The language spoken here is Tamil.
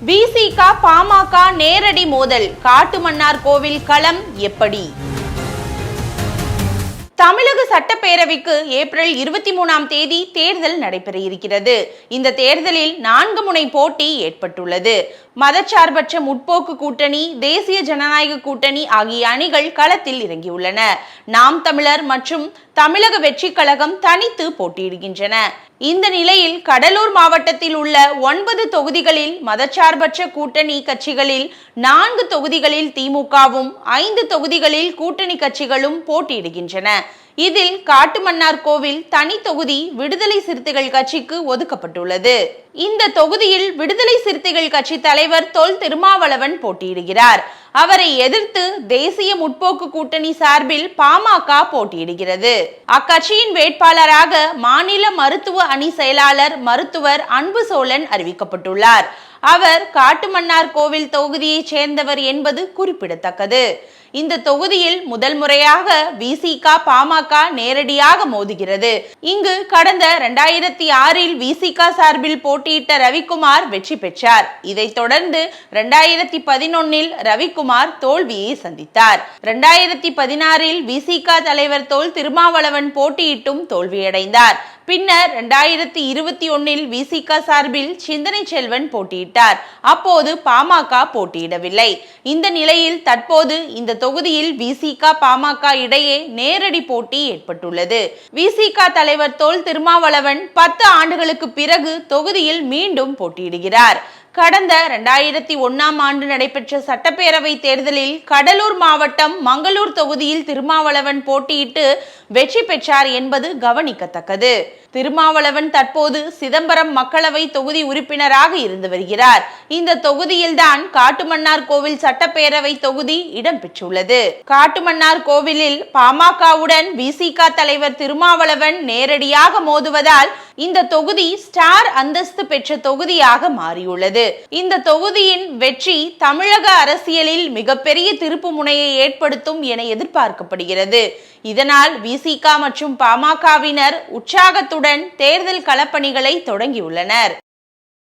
விசிக பாமக நேரடி மோதல், காட்டுமன்னார்கோவில் களம் எப்படி? தமிழக சட்டப்பேரவைக்கு ஏப்ரல் 23ஆம் தேதி தேர்தல் நடைபெற இருக்கிறது. இந்த தேர்தலில் 4 முனை போட்டி ஏற்பட்டுள்ளது. மதச்சார்பற்ற முற்போக்கு கூட்டணி, தேசிய ஜனநாயக கூட்டணி ஆகிய அணிகள் களத்தில் இறங்கியுள்ளன. நாம் தமிழர் மற்றும் தமிழக வெற்றி கழகம் தனித்து போட்டியிடுகின்றன. இந்த நிலையில் கடலூர் மாவட்டத்தில் உள்ள 9 தொகுதிகளில் மதச்சார்பற்ற கூட்டணி கட்சிகளில் 4 தொகுதிகளில் திமுகவும் 5 தொகுதிகளில் கூட்டணி கட்சிகளும் போட்டியிடுகின்றன. இதில் காட்டுமன்னார்கோவில் தனி தொகுதி விடுதலை சிறுத்தைகள் கட்சிக்கு ஒதுக்கப்பட்டுள்ளது. இந்த தொகுதியில் விடுதலை சிறுத்தைகள் கட்சி தலைவர் தொல் திருமாவளவன் போட்டியிடுகிறார். அவரை எதிர்த்து தேசிய முற்போக்கு கூட்டணி சார்பில் பாமக போட்டியிடுகிறது. அக்கட்சியின் வேட்பாளராக மாநில மருத்துவ அணி செயலாளர் மருத்துவர் அன்பு சோழன் அறிவிக்கப்பட்டுள்ளார். அவர் காட்டுமன்னார்கோவில் தொகுதியைச் சேர்ந்தவர் என்பது குறிப்பிடத்தக்கது. இந்த தொகுதியில் முதல் முறையாக விசிக பாமக நேரடியாக மோதுகிறது. இங்கு கடந்த 2006இல் விசிக சார்பில் போட்டியிட்ட ரவிக்குமார் வெற்றி பெற்றார். இதைத் தொடர்ந்து 2011இல் ரவிக்குமார் தோல்வியை சந்தித்தார். 2016இல் விசிக தலைவர் தொல் திருமாவளவன் போட்டியிட்டும் தோல்வியடைந்தார். பின்னர் 2021இல் விசிக சார்பில் சிந்தனை செல்வன் போட்டியிட்டார். அப்போது பாமக போட்டியிடவில்லை. இந்த நிலையில் தற்போது இந்த தொகுதியில் விசிக பாமக இடையே நேரடி போட்டி ஏற்பட்டுள்ளது. விசிக தலைவர் தொல் திருமாவளவன் 10 ஆண்டுகளுக்கு பிறகு தொகுதியில் மீண்டும் போட்டியிடுகிறார். கடந்த 2001ஆம் ஆண்டு நடைபெற்ற சட்டப்பேரவை தேர்தலில் கடலூர் மாவட்டம் மங்களூர் தொகுதியில் திருமாவளவன் போட்டியிட்டு வெற்றி பெற்றார் என்பது கவனிக்கத்தக்கது. திருமாவளவன் தற்போது சிதம்பரம் மக்களவை தொகுதி உறுப்பினராக இருந்து வருகிறார். இந்த தொகுதியில்தான் காட்டுமன்னார்கோவில் சட்டப்பேரவை தொகுதி இடம்பெற்றுள்ளது. காட்டுமன்னார்கோவிலில் பாமகவுடன் விசிக தலைவர் திருமாவளவன் நேரடியாக மோதுவதால் இந்த தொகுதி ஸ்டார் அந்தஸ்து பெற்ற தொகுதியாக மாறியுள்ளது. இந்த தொகுதியின் வெற்றி தமிழக அரசியலில் மிகப்பெரிய திருப்பு முனையை ஏற்படுத்தும் என எதிர்பார்க்கப்படுகிறது. இதனால் விசிக மற்றும் பாமகவினர் உற்சாகத்துடன் தேர்தல் களப்பணிகளை தொடங்கியுள்ளனர்.